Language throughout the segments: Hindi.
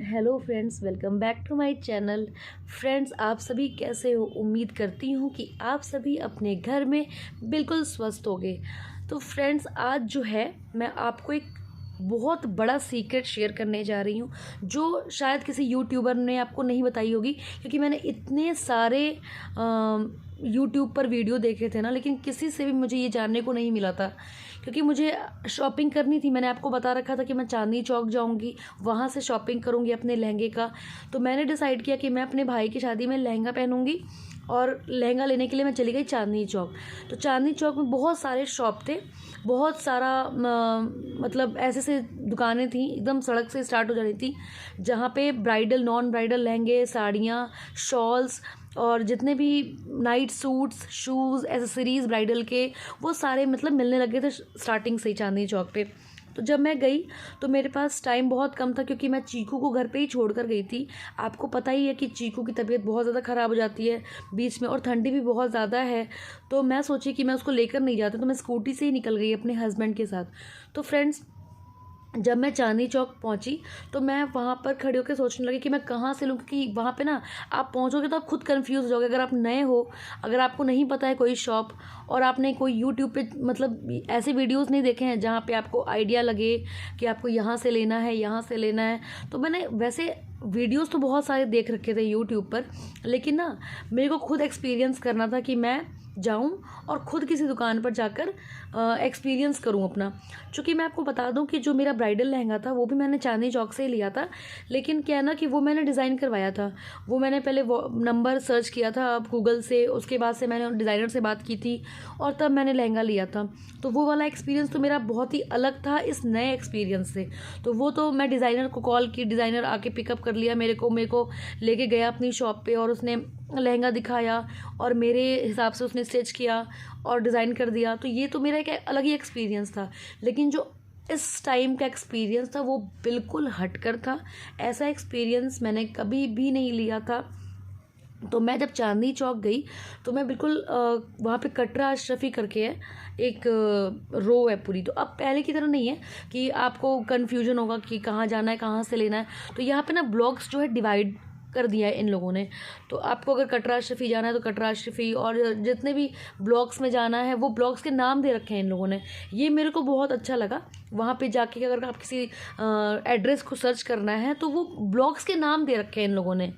Hello friends, welcome back to my channel. Friends, आप सभी कैसे हो? उम्मीद करती हूँ कि आप सभी अपने घर में बिल्कुल स्वस्थ होंगे। तो फ्रेंड्स, आज जो है मैं आपको एक बहुत बड़ा सीक्रेट शेयर करने जा रही हूँ, जो शायद किसी यूट्यूबर ने आपको नहीं बताई होगी, क्योंकि मैंने इतने सारे यूट्यूब पर वीडियो देखे थे ना, लेकिन किसी से भी मुझे ये जानने को नहीं मिला था। क्योंकि मुझे शॉपिंग करनी थी, मैंने आपको बता रखा था कि मैं चांदनी चौक जाऊंगी, वहाँ से शॉपिंग करूंगी अपने लहंगे का। तो मैंने डिसाइड किया कि मैं अपने भाई की शादी में लहंगा पहनूंगी, और लहंगा लेने के लिए मैं चली गई चांदनी चौक। तो चांदनी चौक में बहुत सारे शॉप थे, बहुत सारा मतलब ऐसे से दुकानें थी, एकदम सड़क से स्टार्ट हो जानी थी, जहाँ पे ब्राइडल नॉन ब्राइडल लहंगे, साड़ियाँ, शॉल्स और जितने भी night suits, shoes, accessories bridal के, वो सारे मतलब मिलने लगे थे स्टार्टिंग से ही चांदनी चौक पे। तो जब मैं गई तो मेरे पास टाइम बहुत कम था, क्योंकि मैं चीकू को घर पे ही छोड़ कर गई थी। आपको पता ही है कि चीकू की तबीयत बहुत ज़्यादा ख़राब हो जाती है बीच में, और ठंडी भी बहुत ज़्यादा है। तो मैं सोची कि मैं उसको लेकर नहीं जाती, तो मैं स्कूटी से ही निकल गई अपने हस्बैंड के साथ। तो फ्रेंड्स, जब मैं चांदनी चौक पहुंची तो मैं वहाँ पर खड़े होकर सोचने लगी कि मैं कहाँ से लूँ, क्योंकि वहाँ पे ना आप पहुँचोगे तो आप खुद कंफ्यूज हो जाओगे। अगर आप नए हो, अगर आपको नहीं पता है कोई शॉप, और आपने कोई यूट्यूब पे मतलब ऐसे वीडियोस नहीं देखे हैं जहाँ पे आपको आइडिया लगे कि आपको यहाँ से लेना है, यहाँ से लेना है। तो मैंने वैसे वीडियोस तो बहुत सारे देख रखे थे यूट्यूब पर, लेकिन ना मेरे को खुद एक्सपीरियंस करना था कि मैं जाऊं और ख़ुद किसी दुकान पर जाकर एक्सपीरियंस करूं अपना। चूँकि मैं आपको बता दूं कि जो मेरा ब्राइडल लहंगा था वो भी मैंने चांदनी चौक से ही लिया था, लेकिन क्या है ना कि वो मैंने डिज़ाइन करवाया था। वो मैंने पहले वो नंबर सर्च किया था गूगल से, उसके बाद से मैंने डिज़ाइनर से बात की थी, और तब मैंने लहंगा लिया था। तो वो वाला एक्सपीरियंस तो मेरा बहुत ही अलग था इस नए एक्सपीरियंस से। तो वो तो मैं डिज़ाइनर को कॉल की, डिज़ाइनर आके पिकअप कर लिया मेरे को लेके गया अपनी शॉप पे, और उसने लहंगा दिखाया और मेरे हिसाब से उसने स्टिच किया और डिज़ाइन कर दिया। तो ये तो मेरा एक अलग ही एक्सपीरियंस था। लेकिन जो इस टाइम का एक्सपीरियंस था वो बिल्कुल हटकर था। ऐसा एक्सपीरियंस मैंने कभी भी नहीं लिया था। तो मैं जब चांदनी चौक गई तो मैं बिल्कुल वहाँ पे कटरा अशरफी करके है, एक रो है पूरी। तो अब पहले की तरह नहीं है कि आपको कन्फ्यूजन होगा कि कहाँ जाना है, कहाँ से लेना है। तो यहाँ पे ना ब्लॉक्स जो है डिवाइड कर दिया है इन लोगों ने। तो आपको अगर कटरा अशरफी जाना है तो कटरा अशरफी, और जितने भी ब्लॉक्स में जाना है वो ब्लॉक्स के नाम दे रखे हैं इन लोगों ने। ये मेरे को बहुत अच्छा लगा। वहाँ पे जाके अगर आप किसी एड्रेस को सर्च करना है तो वो ब्लॉक्स के नाम दे रखे हैं इन लोगों ने,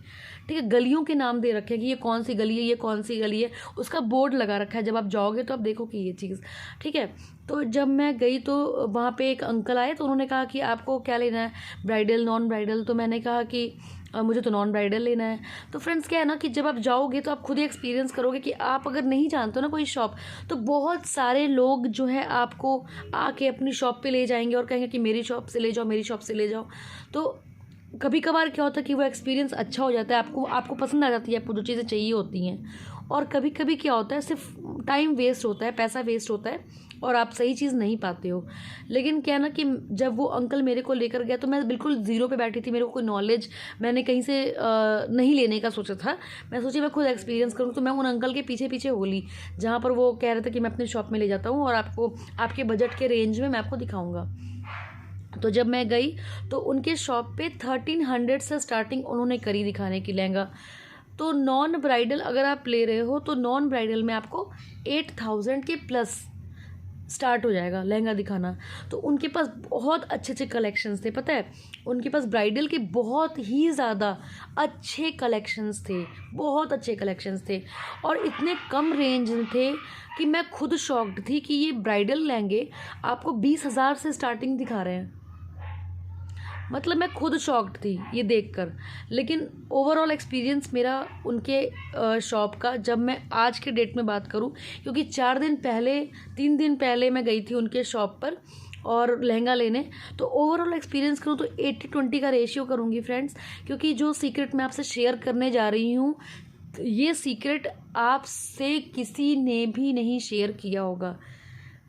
ठीक है, गलियों के नाम दे रखे हैं कि ये कौन सी गली है, ये कौन सी गली है, उसका बोर्ड लगा रखा है। जब आप जाओगे तो आप देखो कि ये चीज़, ठीक है। तो जब मैं गई तो वहाँ पे एक अंकल आए, तो उन्होंने कहा कि आपको क्या लेना है, ब्राइडल नॉन ब्राइडल? तो मैंने कहा कि मुझे तो नॉन ब्राइडल लेना है। तो फ्रेंड्स, क्या है ना कि जब आप जाओगे तो आप खुद ही एक्सपीरियंस करोगे कि आप अगर नहीं जानते हो ना कोई शॉप, तो बहुत सारे लोग जो है आपको आके अपनी शॉप पे ले जाएंगे और कहेंगे कि मेरी शॉप से ले जाओ, मेरी शॉप से ले जाओ। तो कभी कभार क्या होता है कि वो एक्सपीरियंस अच्छा हो जाता है, आपको पसंद आ जाती है, आपको जो चीज़ें चाहिए होती हैं। और कभी कभी क्या होता है, सिर्फ टाइम वेस्ट होता है, पैसा वेस्ट होता है, और आप सही चीज़ नहीं पाते हो। लेकिन क्या है ना कि जब वो अंकल मेरे को लेकर गया तो मैं बिल्कुल ज़ीरो पे बैठी थी, मेरे को कोई नॉलेज, मैंने कहीं से नहीं लेने का सोचा था। मैं सोची मैं खुद एक्सपीरियंस करूँ। तो मैं उन अंकल के पीछे पीछे हो ली जहाँ पर वो कह रहे थे कि मैं अपनी शॉप में ले जाता हूँ और आपको आपके बजट के रेंज में मैं आपको दिखाऊँगा। तो जब मैं गई तो उनके शॉप पे 1300 से स्टार्टिंग उन्होंने करी दिखाने की लहंगा। तो नॉन ब्राइडल अगर आप ले रहे हो तो नॉन ब्राइडल में आपको 8000 के प्लस स्टार्ट हो जाएगा लहंगा दिखाना। तो उनके पास बहुत अच्छे अच्छे कलेक्शंस थे, पता है, उनके पास ब्राइडल के बहुत ही ज़्यादा अच्छे कलेक्शंस थे, बहुत अच्छे कलेक्शंस थे, और इतने कम रेंज में थे कि मैं खुद शॉक्ड थी कि ये ब्राइडल लहंगे आपको 20,000 से स्टार्टिंग दिखा रहे हैं। मतलब मैं खुद शॉक्ड थी ये देखकर। लेकिन ओवरऑल एक्सपीरियंस मेरा उनके शॉप का, जब मैं आज के डेट में बात करूं, क्योंकि 3 दिन पहले मैं गई थी उनके शॉप पर और लहंगा लेने, तो ओवरऑल एक्सपीरियंस करूं तो 80-20 का रेशियो करूंगी फ्रेंड्स। क्योंकि जो सीक्रेट मैं आपसे शेयर करने जा रही हूँ, ये सीक्रेट आपसे किसी ने भी नहीं शेयर किया होगा।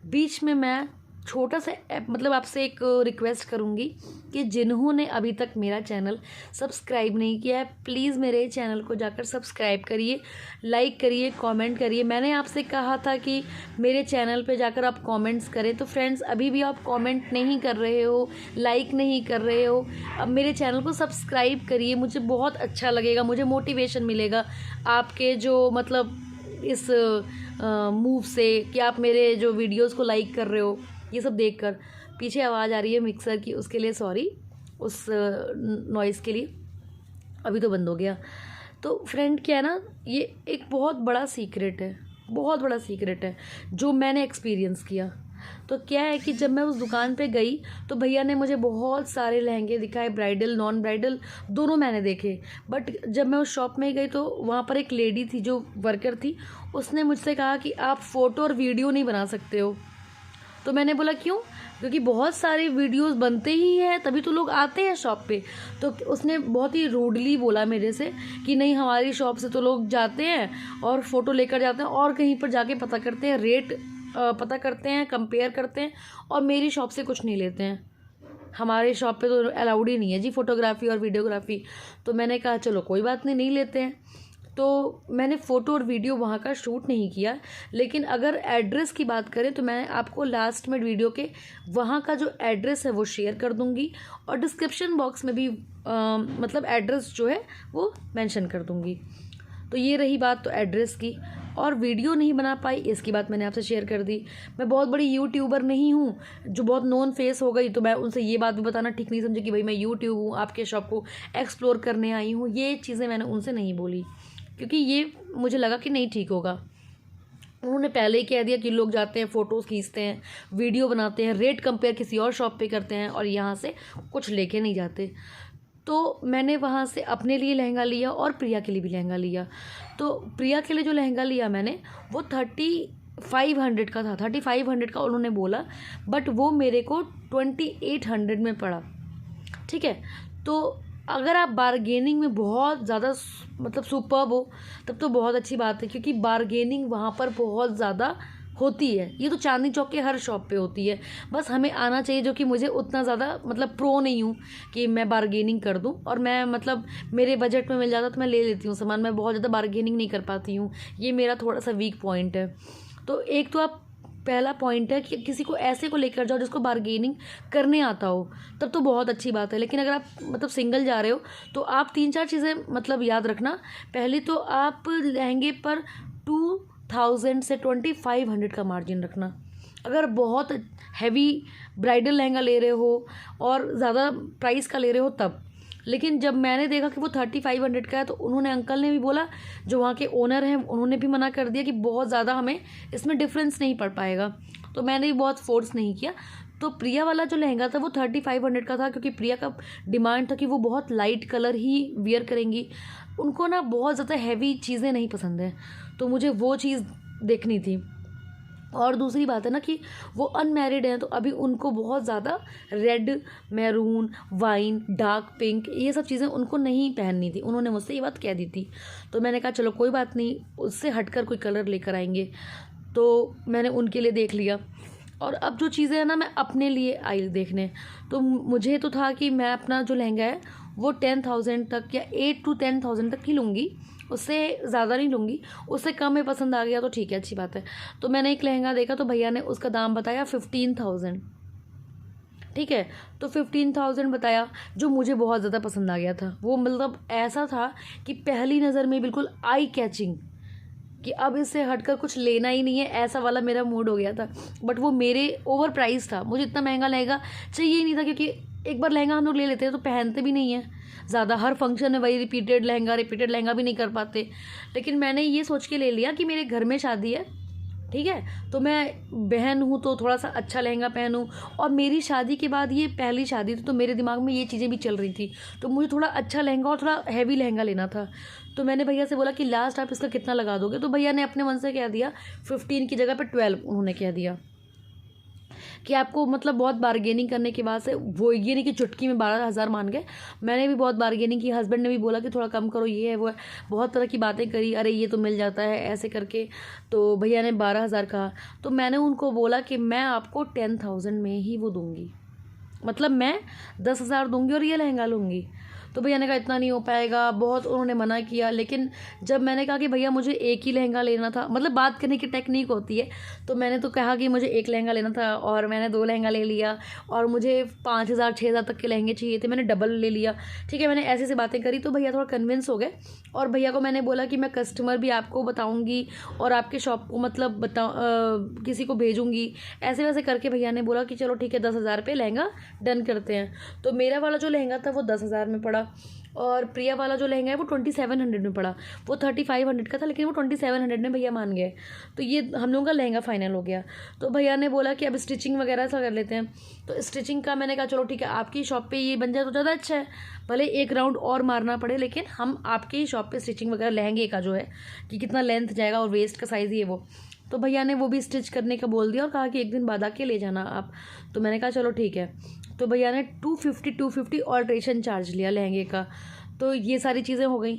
बीच में मैं छोटा सा मतलब आपसे एक रिक्वेस्ट करूँगी कि जिन्होंने अभी तक मेरा चैनल सब्सक्राइब नहीं किया है, प्लीज़ मेरे चैनल को जाकर सब्सक्राइब करिए, लाइक करिए, कमेंट करिए। मैंने आपसे कहा था कि मेरे चैनल पे जाकर आप कमेंट्स करें, तो फ्रेंड्स अभी भी आप कमेंट नहीं कर रहे हो, लाइक नहीं कर रहे हो। अब मेरे चैनल को सब्सक्राइब करिए, मुझे बहुत अच्छा लगेगा, मुझे मोटिवेशन मिलेगा आपके जो मतलब इस मूव से कि आप मेरे जो वीडियोज़ को लाइक कर रहे हो। ये सब देखकर पीछे आवाज़ आ रही है मिक्सर की, उसके लिए सॉरी, उस नॉइज़ के लिए। अभी तो बंद हो गया। तो फ्रेंड क्या है ना, ये एक बहुत बड़ा सीक्रेट है, बहुत बड़ा सीक्रेट है जो मैंने एक्सपीरियंस किया। तो क्या है कि जब मैं उस दुकान पे गई तो भैया ने मुझे बहुत सारे लहंगे दिखाए, ब्राइडल नॉन ब्राइडल दोनों मैंने देखे। बट जब मैं उस शॉप में गई तो वहाँ पर एक लेडी थी जो वर्कर थी, उसने मुझसे कहा कि आप फ़ोटो और वीडियो नहीं बना सकते हो। तो मैंने बोला क्यों? क्योंकि बहुत सारे वीडियोस बनते ही हैं तभी तो लोग आते हैं शॉप पे। तो उसने बहुत ही रूडली बोला मेरे से कि नहीं, हमारी शॉप से तो लोग जाते हैं और फ़ोटो लेकर जाते हैं और कहीं पर जाके पता करते हैं, रेट पता करते हैं, कंपेयर करते हैं, और मेरी शॉप से कुछ नहीं लेते हैं। हमारे शॉप पे तो अलाउड ही नहीं है जी फ़ोटोग्राफ़ी और वीडियोग्राफ़ी। तो मैंने कहा चलो कोई बात नहीं, नहीं लेते हैं। तो मैंने फ़ोटो और वीडियो वहाँ का शूट नहीं किया। लेकिन अगर एड्रेस की बात करें तो मैं आपको लास्ट में वीडियो के वहाँ का जो एड्रेस है वो शेयर कर दूँगी, और डिस्क्रिप्शन बॉक्स में भी मतलब एड्रेस जो है वो मेंशन कर दूँगी। तो ये रही बात तो एड्रेस की। और वीडियो नहीं बना पाई इसकी बात मैंने आपसे शेयर कर दी। मैं बहुत बड़ी यूट्यूबर नहीं हूँ जो बहुत नोन फेस हो गई तो मैं उनसे ये बात भी बताना ठीक नहीं समझे कि भाई मैं यूट्यूब हूँ, आपके शॉप को एक्सप्लोर करने आई हूँ। ये चीज़ें मैंने उनसे नहीं बोली क्योंकि ये मुझे लगा कि नहीं ठीक होगा। उन्होंने पहले ही कह दिया कि लोग जाते हैं, फ़ोटोज़ खींचते हैं, वीडियो बनाते हैं, रेट कंपेयर किसी और शॉप पे करते हैं और यहाँ से कुछ लेके नहीं जाते। तो मैंने वहाँ से अपने लिए लहंगा लिया और प्रिया के लिए भी लहंगा लिया। तो प्रिया के लिए जो लहंगा लिया मैंने वो 3500 का था, 3500 का उन्होंने बोला, बट वो मेरे को 2800 में पड़ा। ठीक है, तो अगर आप बारगेनिंग में बहुत ज़्यादा मतलब सुपर्ब हो तब तो बहुत अच्छी बात है, क्योंकि बारगेनिंग वहाँ पर बहुत ज़्यादा होती है। ये तो चांदनी चौक के हर शॉप पे होती है, बस हमें आना चाहिए। जो कि मुझे उतना ज़्यादा मतलब प्रो नहीं हूँ कि मैं बारगेनिंग कर दूँ, और मैं मतलब मेरे बजट में मिल जाता तो मैं ले लेती हूँ सामान। मैं बहुत ज़्यादा बारगेनिंग नहीं कर पाती हूँ, ये मेरा थोड़ा सा वीक पॉइंट है। तो एक तो आप पहला पॉइंट है कि किसी को ऐसे को लेकर जाओ जिसको बारगेनिंग करने आता हो, तब तो बहुत अच्छी बात है। लेकिन अगर आप मतलब सिंगल जा रहे हो तो आप 3-4 चीज़ें मतलब याद रखना। पहले तो आप लहंगे पर 2000 से 2500 का मार्जिन रखना। अगर बहुत हैवी ब्राइडल लहंगा ले रहे हो और ज़्यादा प्राइस का ले रहे हो तब। लेकिन जब मैंने देखा कि वो 3500 का है तो उन्होंने, अंकल ने भी बोला, जो वहाँ के ओनर हैं उन्होंने भी मना कर दिया कि बहुत ज़्यादा हमें इसमें डिफरेंस नहीं पड़ पाएगा। तो मैंने भी बहुत फोर्स नहीं किया। तो प्रिया वाला जो लहंगा था वो 3500 का था, क्योंकि प्रिया का डिमांड था कि वो बहुत लाइट कलर ही वियर करेंगी। उनको ना बहुत ज़्यादा हैवी चीज़ें नहीं पसंद हैं, तो मुझे वो चीज़ देखनी थी। और दूसरी बात है ना कि वो अनमैरिड हैं, तो अभी उनको बहुत ज़्यादा red, maroon, wine, dark pink, ये सब चीज़ें उनको नहीं पहननी थी। उन्होंने मुझसे ये बात कह दी थी। तो मैंने कहा चलो कोई बात नहीं, उससे हटकर कोई कलर लेकर आएंगे। तो मैंने उनके लिए देख लिया। और अब जो चीज़ें हैं ना, मैं अपने लिए आई देखने। तो मुझे तो था कि मैं अपना जो लहंगा है वो 10,000 तक या 8 to 10,000 तक ही लूँगी, उससे ज़्यादा नहीं लूँगी। उससे कम में पसंद आ गया तो ठीक है, अच्छी बात है। तो मैंने एक लहंगा देखा तो भैया ने उसका दाम बताया 15,000। ठीक है, तो 15,000 बताया, जो मुझे बहुत ज़्यादा पसंद आ गया था। वो मतलब ऐसा था कि पहली नज़र में बिल्कुल आई कैचिंग, कि अब इससे हटकर कुछ लेना ही नहीं है, ऐसा वाला मेरा मूड हो गया था। बट वो मेरे ओवर प्राइस था, मुझे इतना महंगा लहंगा चाहिए ही नहीं था, क्योंकि एक बार लहंगा हम लोग ले लेते हैं तो पहनते भी नहीं है ज़्यादा। हर फंक्शन में वही रिपीटेड लहंगा भी नहीं कर पाते। लेकिन मैंने ये सोच के ले लिया कि मेरे घर में शादी है, ठीक है, तो मैं बहन हूँ तो थोड़ा सा अच्छा लहंगा पहनूँ। और मेरी शादी के बाद ये पहली शादी थी, तो मेरे दिमाग में ये चीज़ें भी चल रही थी। तो मुझे थोड़ा अच्छा लहंगा और थोड़ा हैवी लहंगा लेना था। तो मैंने भैया से बोला कि लास्ट आप इसका कितना लगा दोगे? तो भैया ने अपने मन से कह दिया 15 की जगह पर 12 उन्होंने कह दिया। कि आपको मतलब बहुत बार्गेनिंग करने के बाद से वो ये नहीं कि चुटकी में 12,000 मान गए। मैंने भी बहुत बार्गेनिंग की, हस्बैंड ने भी बोला कि थोड़ा कम करो, ये है वो है, बहुत तरह की बातें करी, अरे ये तो मिल जाता है ऐसे करके। तो भैया ने 12,000 कहा, तो मैंने उनको बोला कि मैं आपको 10,000 में ही वो दूँगी, मतलब मैं 10,000 दूँगी और ये लहंगा लूँगी। तो भैया ने कहा इतना नहीं हो पाएगा, बहुत उन्होंने मना किया। लेकिन जब मैंने कहा कि भैया मुझे एक ही लहंगा लेना था, मतलब बात करने की टेक्निक होती है, तो मैंने तो कहा कि मुझे एक लहंगा लेना था और मैंने 2 लहंगा ले लिया, और मुझे 5,000 6,000 तक के लहंगे चाहिए थे, मैंने डबल ले लिया। ठीक है, मैंने ऐसी ऐसी बातें करी तो भैया थोड़ा कन्विंस हो गए। और भैया को मैंने बोला कि मैं कस्टमर भी आपको बताऊँगी और आपके शॉप को मतलब किसी को भेजूँगी, ऐसे वैसे करके भैया ने बोला कि चलो ठीक है 10,000 पे लहंगा डन करते हैं। तो मेरा वाला जो लहंगा था वो 10,000 में पड़ा, और प्रिया वाला जो लहंगा है वो 2700 में पड़ा। वो 3500 का था, लेकिन वो 2700 में भैया मान गए। तो ये हम लोगों का लहंगा फाइनल हो गया। तो भैया ने बोला कि अब स्टिचिंग वगैरह सा कर लेते हैं। तो स्टिचिंग का मैंने कहा चलो ठीक है, आपकी शॉप पे ये बन जाए तो ज़्यादा अच्छा है, भले एक राउंड और मारना पड़े, लेकिन हम आपके ही शॉप पे स्टिचिंग वगैरह लहंगे का जो है कि कितना लेंथ जाएगा और वेस्ट का साइज़ ये वो। तो भैया ने वो भी स्टिच करने का बोल दिया और कहा कि एक दिन बाद आके ले जाना आप। तो मैंने कहा चलो ठीक है। तो भैया ने 250 ऑल्ट्रेशन चार्ज लिया लहंगे का। तो ये सारी चीज़ें हो गई।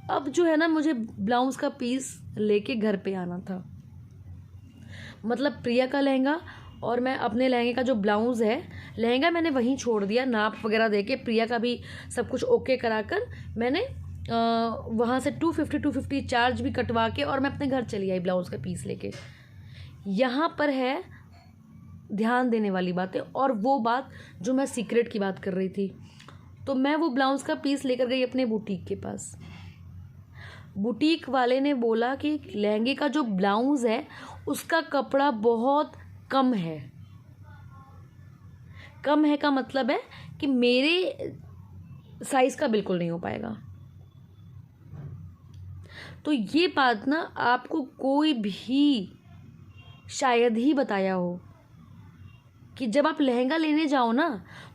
अब जो है ना, मुझे ब्लाउज़ का पीस लेके घर पे आना था, मतलब प्रिया का लहंगा और मैं अपने लहंगे का जो ब्लाउज़ है, लहंगा मैंने वहीं छोड़ दिया, नाप वगैरह दे के प्रिया का भी सब कुछ ओके कराकर मैंने वहाँ से 250 चार्ज भी कटवा के और मैं अपने घर चली आई ब्लाउज़ का पीस लेके। यहाँ पर है ध्यान देने वाली बातें, और वो बात जो मैं सीक्रेट की बात कर रही थी। तो मैं वो ब्लाउज़ का पीस लेकर गई अपने बुटीक के पास। बुटीक वाले ने बोला कि लहंगे का जो ब्लाउज़ है उसका कपड़ा बहुत कम है। कम है का मतलब है कि मेरे साइज़ का बिल्कुल नहीं हो पाएगा। तो ये बात ना आपको कोई भी शायद ही बताया हो कि जब आप लहंगा लेने जाओ ना,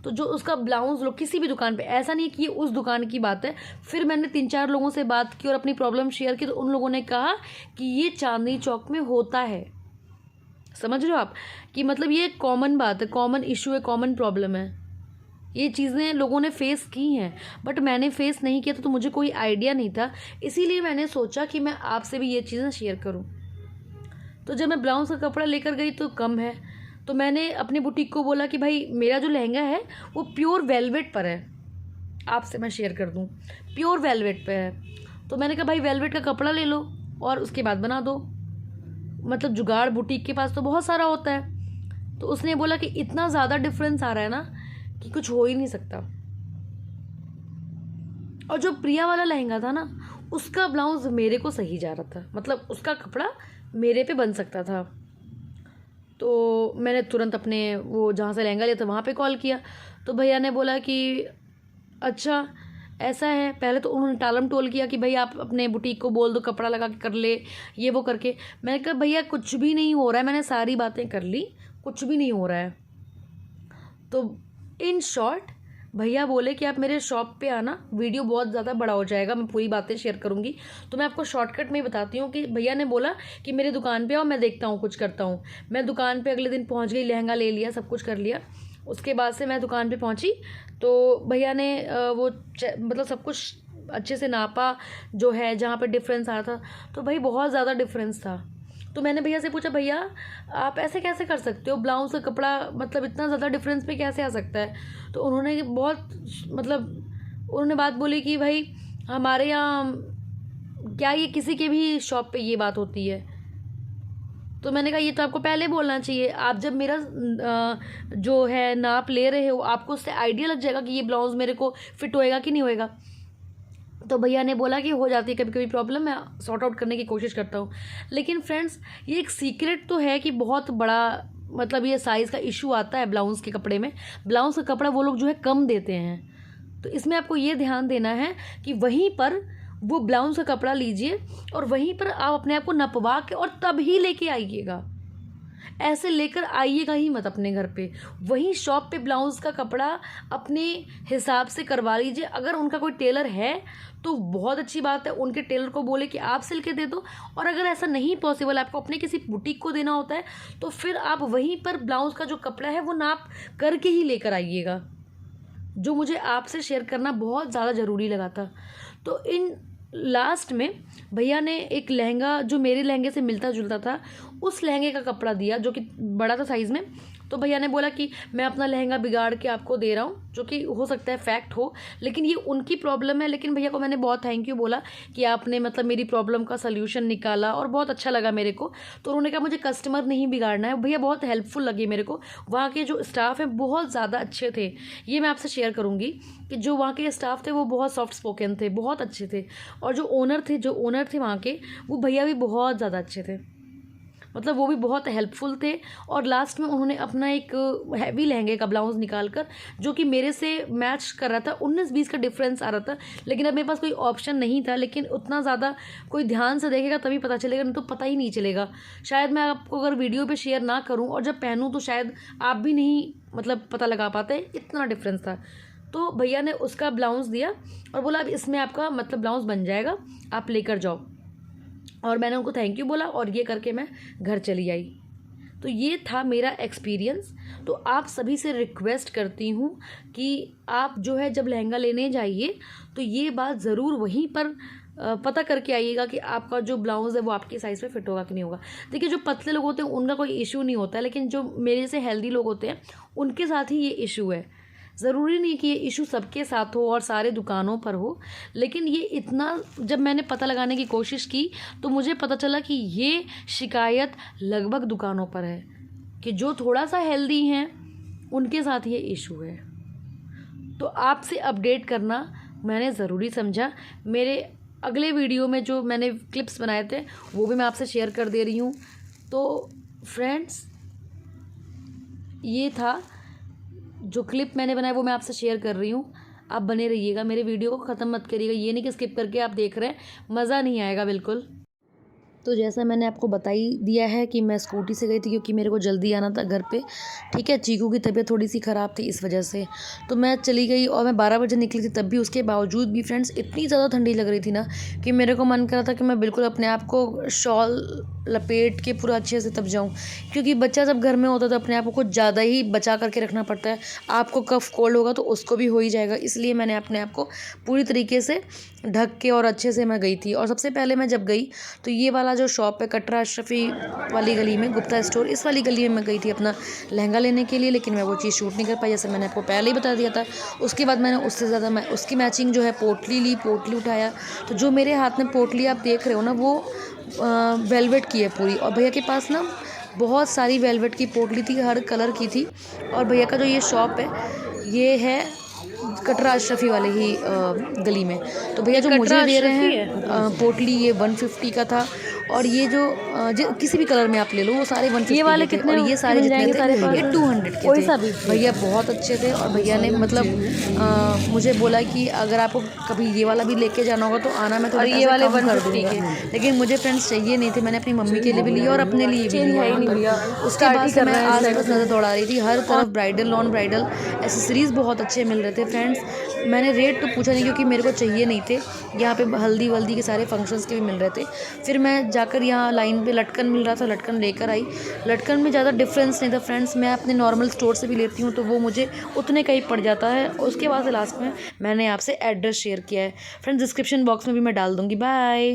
तो जो उसका ब्लाउज़ लो किसी भी दुकान पे, ऐसा नहीं है कि ये उस दुकान की बात है। फिर मैंने 3-4 लोगों से बात की और अपनी प्रॉब्लम शेयर की, तो उन लोगों ने कहा कि ये चांदनी चौक में होता है। समझ रहे हो आप कि मतलब ये कॉमन बात है, कॉमन इशू है, कॉमन प्रॉब्लम है। ये चीज़ें लोगों ने फेस की हैं, बट मैंने फेस नहीं किया, तो मुझे कोई आइडिया नहीं था। इसीलिए मैंने सोचा कि मैं आपसे भी ये चीज़ें शेयर करूँ। तो जब मैं ब्लाउज़ का कपड़ा लेकर गई तो कम है, तो मैंने अपने बुटीक को बोला कि भाई मेरा जो लहंगा है वो प्योर वेलवेट पर है, आपसे मैं शेयर कर दूं, प्योर वेलवेट पे है। तो मैंने कहा भाई वेलवेट का कपड़ा ले लो और उसके बाद बना दो, मतलब जुगाड़ बुटीक के पास तो बहुत सारा होता है। तो उसने बोला कि इतना ज़्यादा डिफरेंस आ रहा है ना कि कुछ हो ही नहीं सकता। और जो प्रिया वाला लहंगा था ना, उसका ब्लाउज़ मेरे को सही जा रहा था, मतलब उसका कपड़ा मेरे पे बन सकता था। तो मैंने तुरंत अपने वो जहाँ से लहंगा लिया था वहाँ पे कॉल किया। तो भैया ने बोला कि अच्छा ऐसा है। पहले तो उन्होंने टालम टोल किया कि भाई आप अपने बुटीक को बोल दो कपड़ा लगा के कर ले, ये वो करके। मैंने कहा भैया कुछ भी नहीं हो रहा है, मैंने सारी बातें कर ली, कुछ भी नहीं हो रहा है। तो इन शॉर्ट भैया बोले कि आप मेरे शॉप पे आना, वीडियो बहुत ज़्यादा बड़ा हो जाएगा, मैं पूरी बातें शेयर करूँगी, तो मैं आपको शॉर्टकट में ही बताती हूँ कि भैया ने बोला कि मेरी दुकान पे आओ, मैं देखता हूँ कुछ करता हूँ। मैं दुकान पे अगले दिन पहुँच गई, लहंगा ले लिया, सब कुछ कर लिया। उसके बाद से मैं दुकान पे पहुँची तो भैया ने वो मतलब सब कुछ अच्छे से नापा, जो है जहाँ पर डिफरेंस आ रहा था, तो भाई बहुत ज़्यादा डिफरेंस था। तो मैंने भैया से पूछा भैया आप ऐसे कैसे कर सकते हो, ब्लाउज़ का कपड़ा मतलब इतना ज़्यादा डिफरेंस पे कैसे आ सकता है। तो उन्होंने बहुत मतलब उन्होंने बात बोली कि भाई हमारे यहाँ क्या ये किसी के भी शॉप पे ये बात होती है। तो मैंने कहा ये तो आपको पहले बोलना चाहिए, आप जब मेरा जो है नाप ले रहे हो आपको उससे आइडिया लग जाएगा कि ये ब्लाउज़ मेरे को फिट होएगा कि नहीं होएगा। तो भैया ने बोला कि हो जाती है कभी कभी प्रॉब्लम, मैं सॉर्ट आउट करने की कोशिश करता हूँ। लेकिन फ्रेंड्स ये एक सीक्रेट तो है कि बहुत बड़ा मतलब ये साइज़ का इशू आता है ब्लाउज़ के कपड़े में। ब्लाउज़ का कपड़ा वो लोग जो है कम देते हैं, तो इसमें आपको ये ध्यान देना है कि वहीं पर वो ब्लाउज़ का कपड़ा लीजिए और वहीं पर आप अपने आप को नपवा के और तब ही लेके आइएगा। ऐसे लेकर आइएगा ही मत अपने घर पे। वहीं शॉप पे ब्लाउज़ का कपड़ा अपने हिसाब से करवा लीजिए। अगर उनका कोई टेलर है तो बहुत अच्छी बात है, उनके टेलर को बोले कि आप सिल के दे दो। और अगर ऐसा नहीं पॉसिबल, आपको अपने किसी बुटीक को देना होता है, तो फिर आप वहीं पर ब्लाउज़ का जो कपड़ा है वो नाप करके ही लेकर आइएगा। जो मुझे आपसे शेयर करना बहुत ज़्यादा ज़रूरी लगा था। तो इन लास्ट में भैया ने एक लहंगा जो मेरे लहंगे से मिलता जुलता था, उस लहंगे का कपड़ा दिया जो कि बड़ा था साइज़ में। तो भैया ने बोला कि मैं अपना लहंगा बिगाड़ के आपको दे रहा हूँ, जो कि हो सकता है फैक्ट हो, लेकिन ये उनकी प्रॉब्लम है। लेकिन भैया को मैंने बहुत थैंक यू बोला कि आपने मतलब मेरी प्रॉब्लम का सल्यूशन निकाला, और बहुत अच्छा लगा मेरे को। तो उन्होंने कहा मुझे कस्टमर नहीं बिगाड़ना है। भैया बहुत हेल्पफुल लगे मेरे को। वहाँ के जो स्टाफ हैं बहुत ज़्यादा अच्छे थे। ये मैं आपसे शेयर करूँगी कि जो वहाँ के स्टाफ थे वो बहुत सॉफ्ट स्पोकन थे, बहुत अच्छे थे। और जो ओनर थे वहाँ के, वो भैया भी बहुत ज़्यादा अच्छे थे। मतलब वो भी बहुत हेल्पफुल थे। और लास्ट में उन्होंने अपना एक हैवी लहंगे का ब्लाउज़ निकाल कर, जो कि मेरे से मैच कर रहा था, 19-20 का डिफरेंस आ रहा था। लेकिन अब मेरे पास कोई ऑप्शन नहीं था। लेकिन उतना ज़्यादा कोई ध्यान से देखेगा तभी पता चलेगा, नहीं तो पता ही नहीं चलेगा। शायद मैं आपको अगर वीडियो पे शेयर ना करूं और जब पहनूं तो शायद आप भी नहीं मतलब पता लगा पाते, इतना डिफरेंस था। तो भैया ने उसका ब्लाउज़ दिया और बोला अब इसमें आपका मतलब ब्लाउज़ बन जाएगा, आप लेकर जाओ। और मैंने उनको थैंक यू बोला और ये करके मैं घर चली आई। तो ये था मेरा एक्सपीरियंस। तो आप सभी से रिक्वेस्ट करती हूँ कि आप जो है जब लहंगा लेने जाइए तो ये बात ज़रूर वहीं पर पता करके आइएगा कि आपका जो ब्लाउज़ है वो आपके साइज़ पे फिट होगा कि नहीं होगा। देखिए जो पतले लोग होते हैं उनका कोई इशू नहीं होता है, लेकिन जो मेरे से हेल्दी लोग होते हैं उनके साथ ही ये इशू है। ज़रूरी नहीं कि ये इशू सबके साथ हो और सारे दुकानों पर हो, लेकिन ये इतना जब मैंने पता लगाने की कोशिश की तो मुझे पता चला कि ये शिकायत लगभग दुकानों पर है कि जो थोड़ा सा हेल्दी हैं उनके साथ ये इशू है। तो आपसे अपडेट करना मैंने ज़रूरी समझा। मेरे अगले वीडियो में जो मैंने क्लिप्स बनाए थे वो भी मैं आपसे शेयर कर दे रही हूँ। तो फ्रेंड्स, ये था जो क्लिप मैंने बनाया वो मैं आपसे शेयर कर रही हूँ। आप बने रहिएगा, मेरे वीडियो को ख़त्म मत करिएगा। ये नहीं कि स्किप करके आप देख रहे हैं, मज़ा नहीं आएगा बिल्कुल। तो जैसा मैंने आपको बता ही दिया है कि मैं स्कूटी से गई थी क्योंकि मेरे को जल्दी आना था घर पे। ठीक है, चीकू की तबीयत थोड़ी सी ख़राब थी इस वजह से। तो मैं चली गई और मैं 12 बजे निकली थी, तब भी उसके बावजूद भी फ्रेंड्स इतनी ज़्यादा ठंडी लग रही थी ना कि मेरे को मन कर रहा था कि मैं बिल्कुल अपने आप को शॉल लपेट के पूरा अच्छे से तब जाऊँ। क्योंकि बच्चा जब घर में होता है तो अपने आप को कुछ ज़्यादा ही बचा करके रखना पड़ता है। आपको कफ कोल्ड होगा तो उसको भी हो ही जाएगा, इसलिए मैंने अपने आप को पूरी तरीके से ढक के और अच्छे से मैं गई थी। और सबसे पहले मैं जब गई तो ये वाला जो शॉप है कटरा अशरफी वाली गली में, गुप्ता स्टोर, इस वाली गली में मैं गई थी अपना लहंगा लेने के लिए। लेकिन मैं वो चीज़ शूट नहीं कर पाई, जैसे मैंने आपको पहले ही बता दिया था। उसके बाद मैंने उससे ज़्यादा मैं उसकी मैचिंग जो है पोटली ली, पोटली उठाया। तो जो मेरे हाथ में पोटली आप देख रहे हो ना वो वेलवेट की है पूरी। और भैया के पास ना बहुत सारी वेलवेट की पोटली थी, हर कलर की थी। और भैया का जो ये शॉप है ये है कटरा अशरफी वाले ही गली में। तो भैया जो मुझे दे रहे हैं पोटली, ये 150 का था। और ये जो किसी भी कलर में आप ले लो वो सारे 150 ये वाले के थे। कितने और ये सारे जितने थे ये 200 के कोई थे। सा भी भैया बहुत अच्छे थे। और भैया ने मतलब मुझे बोला कि अगर आपको कभी ये वाला भी लेके जाना होगा तो आना, मैं थोड़ा ये वाले कम कर 150 दूँगा। के। लेकिन मुझे फ्रेंड्स चाहिए नहीं थे, मैंने अपनी मम्मी के लिए भी लिया और अपने लिए भी चेंज लिया है ही वहाँ नहीं पर। भैया, उसके स्टार्ट बाद ही से कर मैं रहे हैं इस आस साइड पास से। नज़र दौड़ा रही थी, हर तरफ ब्राइडल नॉन ब्राइडल एसेसरीज़ बहुत अच्छे मिल रहे थे फ्रेंड्स। मैंने रेट तो पूछा नहीं क्योंकि मेरे को चाहिए नहीं थे। यहाँ पे हल्दी वल्दी के सारे फंक्शंस के भी मिल रहे थे। फिर मैं जाकर यहाँ लाइन पे लटकन मिल रहा था, लटकन लेकर आई। लटकन में ज़्यादा डिफरेंस नहीं था फ्रेंड्स, मैं अपने नॉर्मल स्टोर से भी लेती हूँ तो वो मुझे उतने का ही पड़ जाता है। उसके बाद से लास्ट में मैंने आपसे एड्रेस शेयर किया है फ्रेंड्स, डिस्क्रिप्शन बॉक्स में भी मैं डाल दूँगी। बाय।